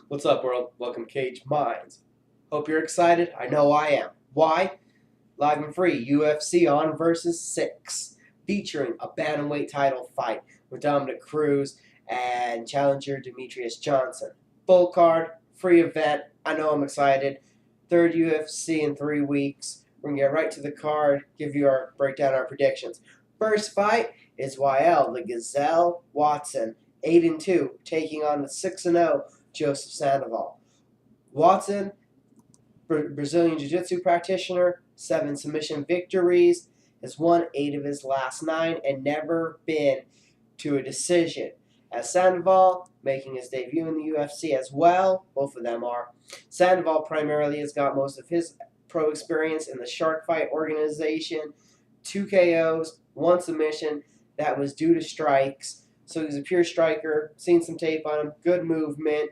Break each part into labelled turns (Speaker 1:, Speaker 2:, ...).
Speaker 1: What's up, world? Welcome to Cage Minds. Hope you're excited. I know I am. Why? Live and free UFC on versus 6, featuring a bantamweight title fight with Dominick Cruz and challenger Demetrious Johnson. Full card, free event. I know I'm excited. Third UFC in 3 weeks. We're gonna get right to the card, give you our breakdown, our predictions. First fight is YL, the Gazelle Watson, 8-2, taking on the 6-0 Joseph Sandoval. Watson, Brazilian Jiu-Jitsu practitioner, 7 submission victories, has won 8 of his last 9 and never been to a decision. As Sandoval, making his debut in the UFC as well, both of them are. Sandoval primarily has got most of his pro experience in the Shark Fight organization, 2 KOs, 1 submission that was due to strikes. So he's a pure striker, seen some tape on him, good movement,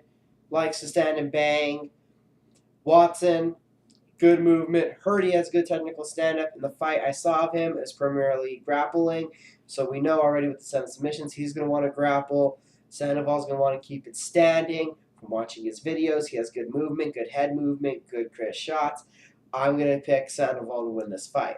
Speaker 1: likes to stand and bang. Watson, good movement. Heard he has good technical stand-up. In the fight I saw of him is primarily grappling. So we know already with the 7 submissions, he's going to want to grapple. Sandoval's going to want to keep it standing. From watching his videos, he has good movement, good head movement, good crisp shots. I'm going to pick Sandoval to win this fight.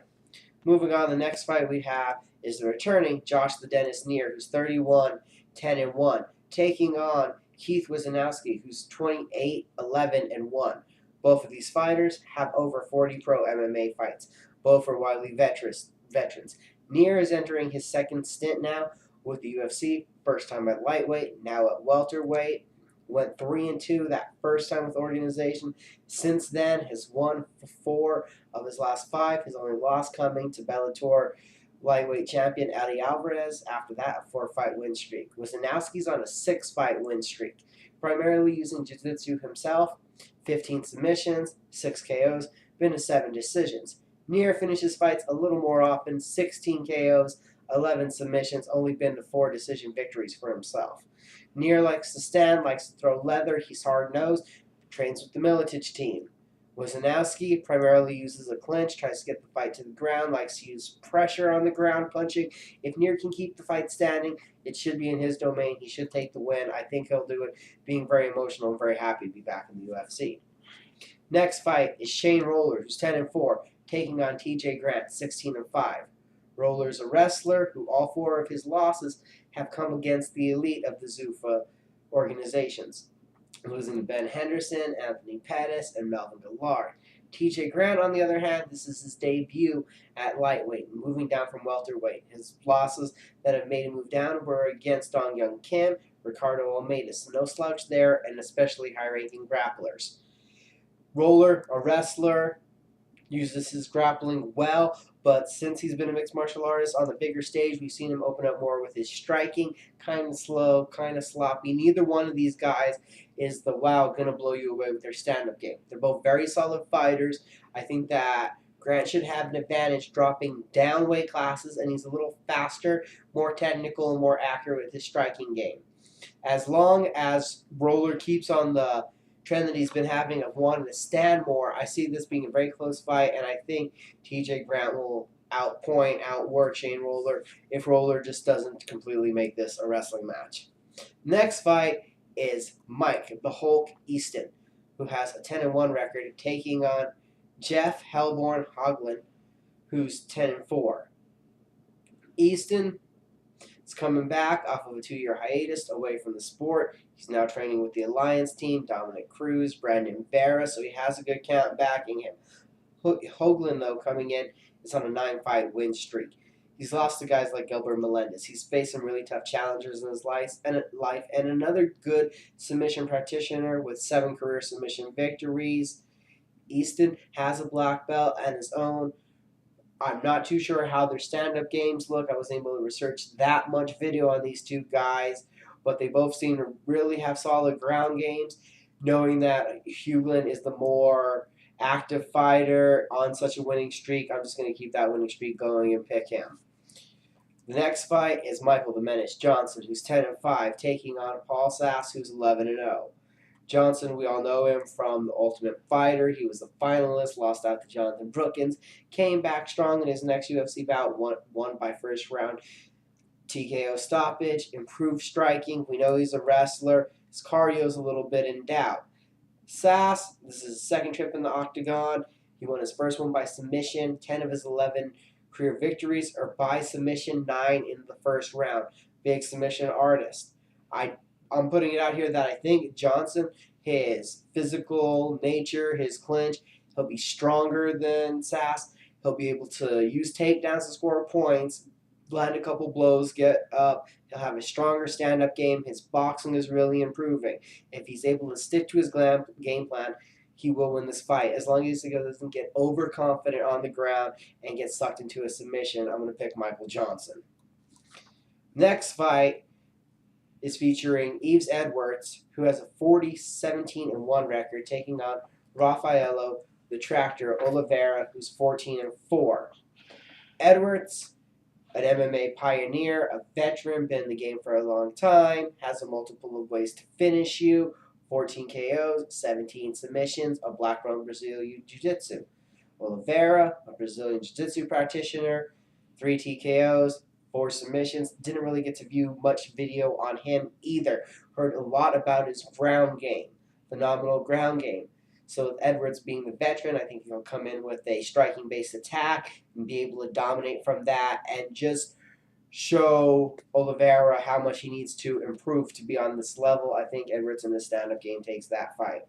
Speaker 1: Moving on, the next fight we have is the returning Josh the Dentist Neer, who's 31, 10-1, taking on Keith Wisnowski, who's 28, 11-1. Both of these fighters have over 40 pro MMA fights. Both are widely veterans. Neer is entering his second stint now with the UFC. First time at lightweight, now at welterweight. Went 3-2 that first time with the organization. Since then, has won 4 of his last 5. His only loss coming to Bellator lightweight champion Eddie Alvarez. After that, a 4-fight win streak. Wisnowski's on a 6-fight win streak, primarily using jiu-jitsu himself. 15 submissions, 6 KOs, been to 7 decisions. Neer finishes fights a little more often, 16 KOs, 11 submissions, only been to 4 decision victories for himself. Neer likes to stand, likes to throw leather, he's hard-nosed, trains with the Milicic team. Wisnowski primarily uses a clinch, tries to get the fight to the ground, likes to use pressure on the ground, punching. If Neer can keep the fight standing, it should be in his domain. He should take the win. I think he'll do it, being very emotional and very happy to be back in the UFC. Next fight is Shane Roller, who's 10-4, taking on TJ Grant, 16-5. Roller's a wrestler who all 4 of his losses have come against the elite of the Zuffa organizations, losing to Ben Henderson, Anthony Pettis, and Melvin Gillard. TJ Grant, on the other hand, this is his debut at lightweight, moving down from welterweight. His losses that have made him move down were against Dong Young Kim, Ricardo Almeida, so no slouch there, and especially high-ranking grapplers. Roller, a wrestler, uses his grappling well, but since he's been a mixed martial artist on the bigger stage, we've seen him open up more with his striking, kind of slow, kind of sloppy. Neither one of these guys is the wow, gonna blow you away with their stand-up game. They're both very solid fighters. I think that Grant should have an advantage dropping down weight classes, and he's a little faster, more technical, and more accurate with his striking game. As long as Roller keeps on the trend that he's been having of wanting to stand more, I see this being a very close fight, and I think TJ Grant will outwork Shane Roller if Roller just doesn't completely make this a wrestling match. Next fight is Mike the Hulk Easton, who has a 10-1 record, taking on Jeff Hellborn Hoglund, who's 10-4. Easton is coming back off of a 2-year hiatus away from the sport. He's now training with the Alliance team, Dominick Cruz, Brandon Vera, so he has a good count backing him. Hoglund, though, coming in, is on a 9-fight win streak. He's lost to guys like Gilbert Melendez. He's faced some really tough challengers in his life, and another good submission practitioner with 7 career submission victories. Easton has a black belt and his own. I'm not too sure how their stand-up games look. I wasn't able to research that much video on these 2 guys, but they both seem to really have solid ground games. Knowing that Hoglund is the more active fighter on such a winning streak, I'm just going to keep that winning streak going and pick him. The next fight is Michael the Menace Johnson, who's 10-5, taking on Paul Sass, who's 11-0. Johnson, we all know him from The Ultimate Fighter. He was the finalist, lost out to Jonathan Brookins, came back strong in his next UFC bout, won by first round TKO stoppage, improved striking. We know he's a wrestler. His cardio is a little bit in doubt. Sass, this is his second trip in the octagon. He won his first one by submission. 10 of his 11 career victories are by submission, 9 in the first round. Big submission artist. I'm putting it out here that I think Johnson, his physical nature, his clinch, he'll be stronger than Sass. He'll be able to use takedowns to score points, land a couple blows, get up. He'll have a stronger stand-up game. His boxing is really improving. If he's able to stick to his game plan, he will win this fight. As long as he doesn't get overconfident on the ground and get sucked into a submission, I'm going to pick Michael Johnson. Next fight is featuring Yves Edwards, who has a 40-17-1 record, taking on Rafaello the Tractor Oliveira, who's 14-4. Edwards, an MMA pioneer, a veteran, been in the game for a long time, has a multiple of ways to finish you, 14 KOs, 17 submissions, a black belt in Brazilian Jiu-Jitsu. Oliveira, a Brazilian Jiu-Jitsu practitioner, 3 TKOs, 4 submissions. Didn't really get to view much video on him either. Heard a lot about his ground game, phenomenal ground game. So with Edwards being the veteran, I think he'll come in with a striking-based attack and be able to dominate from that and just show Oliveira how much he needs to improve to be on this level. I think Edwards in the stand-up game takes that fight.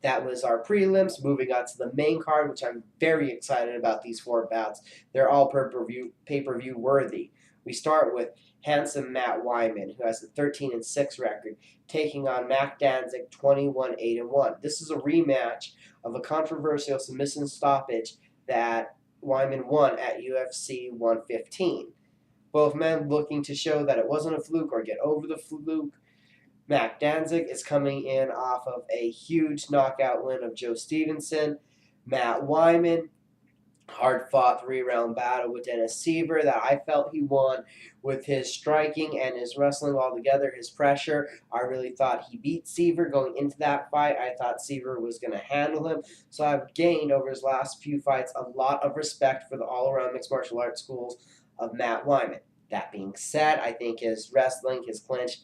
Speaker 1: That was our prelims. Moving on to the main card, which I'm very excited about these 4 bouts. They're all pay-per-view worthy. We start with handsome Matt Wiman, who has a 13-6 record, taking on Mac Danzig, 21-8-1. This is a rematch of a controversial submission stoppage that Wiman won at UFC 115. Both men looking to show that it wasn't a fluke or get over the fluke. Mac Danzig is coming in off of a huge knockout win of Joe Stevenson. Matt Wiman, hard-fought 3-round battle with Dennis Siver that I felt he won with his striking and his wrestling all together, his pressure. I really thought he beat Siver going into that fight. I thought Siver was going to handle him. So I've gained over his last few fights a lot of respect for the all-around mixed martial arts schools of Matt Wiman. That being said, I think his wrestling, his clinch,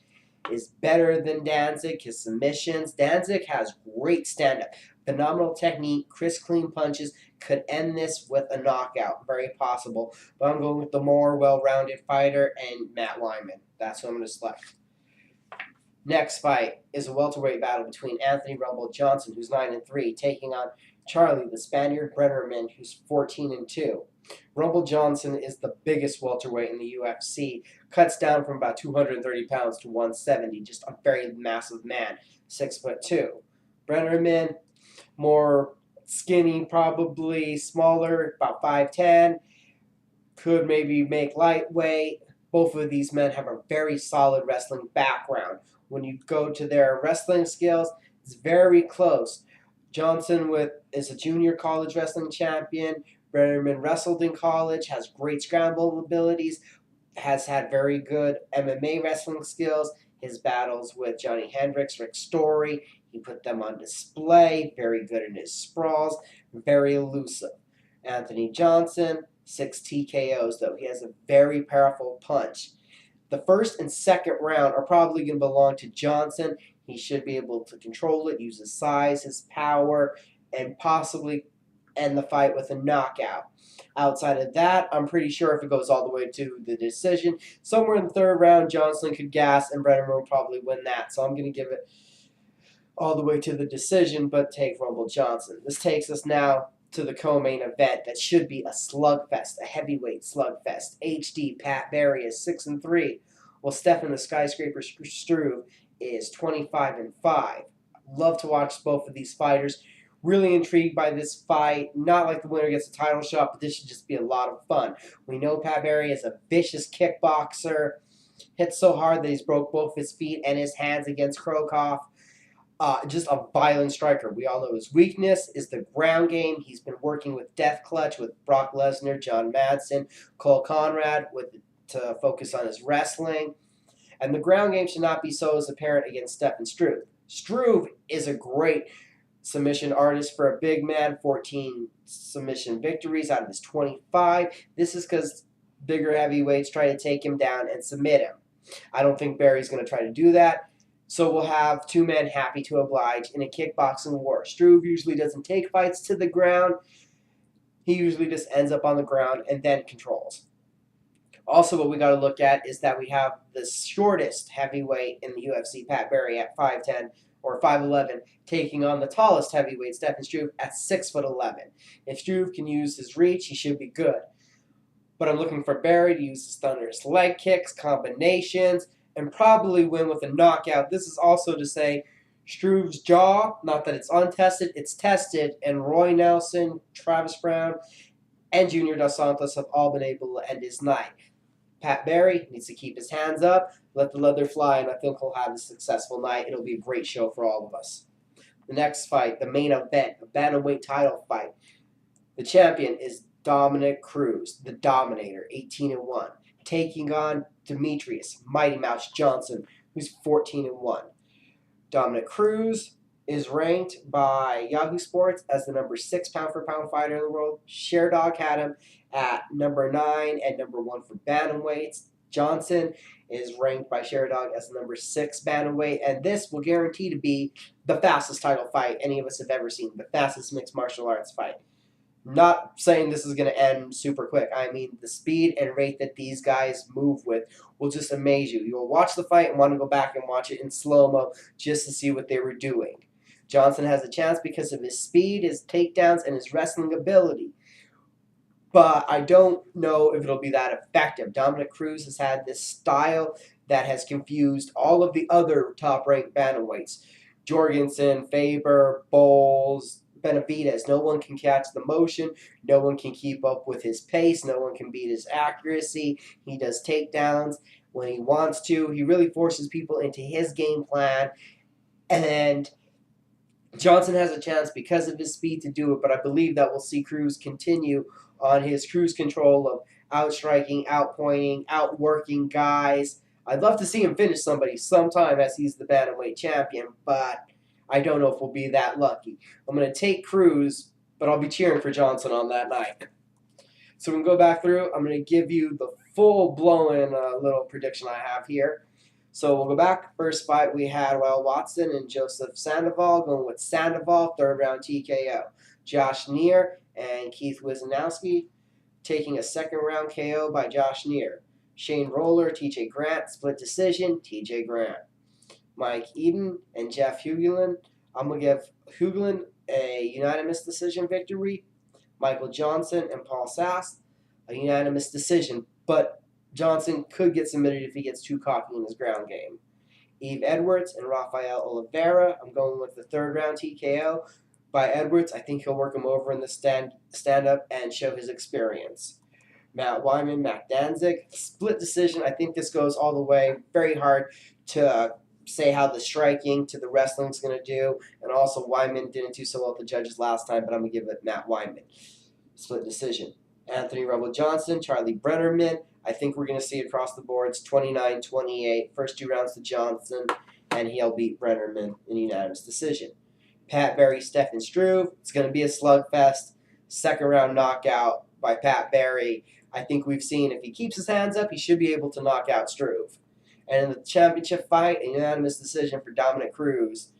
Speaker 1: is better than Danzig. His submissions. Danzig has great stand-up. Phenomenal technique, crisp, clean punches. Could end this with a knockout. Very possible. But I'm going with the more well-rounded fighter and Matt Wiman. That's who I'm going to select. Next fight is a welterweight battle between Anthony Rumble Johnson, who's 9-3, taking on Charlie, the Spaniard Brennerman, who's 14-2. Rumble Johnson is the biggest welterweight in the UFC. Cuts down from about 230 pounds to 170. Just a very massive man. 6'2". Brennerman, more skinny, probably smaller, about 5'10". Could maybe make lightweight. Both of these men have a very solid wrestling background. When you go to their wrestling skills, it's very close. Johnson is a junior college wrestling champion. Brennerman wrestled in college, has great scramble abilities, has had very good MMA wrestling skills. His battles with Johnny Hendricks, Rick Story, he put them on display. Very good in his sprawls, very elusive. Anthony Johnson, 6 TKOs, though. He has a very powerful punch. The first and second round are probably going to belong to Johnson. He should be able to control it, use his size, his power, and possibly end the fight with a knockout. Outside of that, I'm pretty sure if it goes all the way to the decision, somewhere in the third round, Johnson could gas and Brennerman will probably win that. So I'm going to give it all the way to the decision, but take Rumble Johnson. This takes us now to the co-main event that should be a slugfest, a heavyweight slugfest. HD Pat Barry is 6-3, while Stefan the Skyscraper Struve is 25-5. Love to watch both of these fighters. Really intrigued by this fight. Not like the winner gets a title shot, but this should just be a lot of fun. We know Pat Barry is a vicious kickboxer. Hits so hard that he's broke both his feet and his hands against Krokoff. Just a violent striker. We all know his weakness is the ground game. He's been working with Death Clutch, with Brock Lesnar, John Madsen, Cole Conrad to focus on his wrestling. And the ground game should not be so as apparent against Stefan Struve. Struve is a great submission artist for a big man, 14 submission victories out of his 25. This is because bigger heavyweights try to take him down and submit him. I don't think Barry's going to try to do that. So we'll have two men happy to oblige in a kickboxing war. Struve usually doesn't take fights to the ground. He usually just ends up on the ground and then controls. Also, what we got to look at is that we have the shortest heavyweight in the UFC, Pat Barry, at 5'10", or 5'11", taking on the tallest heavyweight, Stefan Struve, at 6'11". If Struve can use his reach, he should be good. But I'm looking for Barry to use his thunderous leg kicks, combinations, and probably win with a knockout. This is also to say Struve's jaw, not that it's untested, it's tested, and Roy Nelson, Travis Brown, and Junior Dos Santos have all been able to end his night. Pat Barry needs to keep his hands up, let the leather fly, and I think he'll have a successful night. It'll be a great show for all of us. The next fight, the main event, a bantamweight title fight. The champion is Dominick Cruz, the Dominator, 18-1, taking on Demetrious Mighty Mouse Johnson, who's 14-1. Dominick Cruz is ranked by Yahoo Sports as the number 6 pound-for-pound fighter in the world. Sherdog had him at number 9 and number 1 for bantamweights. Johnson is ranked by Sherdog as the number 6 bantamweight, and this will guarantee to be the fastest title fight any of us have ever seen, the fastest mixed martial arts fight. Not saying this is going to end super quick. I mean, the speed and rate that these guys move with will just amaze you. You'll watch the fight and want to go back and watch it in slow-mo just to see what they were doing. Johnson has a chance because of his speed, his takedowns, and his wrestling ability. But I don't know if it'll be that effective. Dominick Cruz has had this style that has confused all of the other top-ranked bantamweights. Jorgensen, Faber, Bowles, Benavidez. No one can catch the motion. No one can keep up with his pace. No one can beat his accuracy. He does takedowns when he wants to. He really forces people into his game plan. And Johnson has a chance because of his speed to do it, but I believe that we'll see Cruz continue on his cruise control of outstriking, outpointing, outworking guys. I'd love to see him finish somebody sometime as he's the bantamweight champion, but I don't know if we'll be that lucky. I'm going to take Cruz, but I'll be cheering for Johnson on that night. So we can go back through. I'm going to give you the full-blown little prediction I have here. So we'll go back. First fight we had Will Watson and Joseph Sandoval, going with Sandoval, third round TKO. Josh Neer and Keith Wisnowski taking a second round KO by Josh Neer. Shane Roller, TJ Grant, split decision, TJ Grant. Mike Eden and Jeff Hugelin. I'm going to give Hugelin a unanimous decision victory. Michael Johnson and Paul Sass, a unanimous decision, but Johnson could get submitted if he gets too cocky in his ground game. Eve Edwards and Rafael Oliveira. I'm going with the third round TKO by Edwards. I think he'll work him over in the stand-up and show his experience. Matt Wiman, Matt Danzig. Split decision. I think this goes all the way. Very hard to say how the striking to the wrestling is going to do. And also Wiman didn't do so well with the judges last time, but I'm going to give it Matt Wiman. Split decision. Anthony Rebel Johnson, Charlie Brennerman. I think we're going to see across the boards 29-28. First 2 rounds to Johnson, and he'll beat Brennerman in unanimous decision. Pat Barry, Stefan Struve. It's going to be a slugfest. Second round knockout by Pat Barry. I think we've seen if he keeps his hands up, he should be able to knock out Struve. And in the championship fight, a unanimous decision for Dominick Cruz.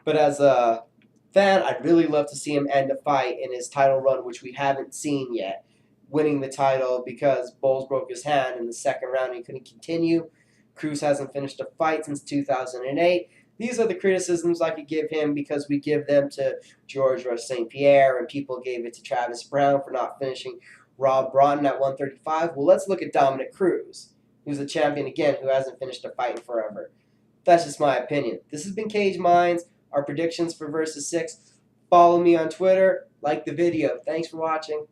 Speaker 1: But as a fan, I'd really love to see him end a fight in his title run, which we haven't seen yet, winning the title because Bowles broke his hand in the second round and he couldn't continue. Cruz hasn't finished a fight since 2008. These are the criticisms I could give him because we give them to George Rush St. Pierre and people gave it to Travis Brown for not finishing Rob Broughton at 135. Well, let's look at Dominick Cruz, who's a champion again who hasn't finished a fight in forever. That's just my opinion. This has been Cage Minds, our predictions for Versus 6. Follow me on Twitter, like the video. Thanks for watching.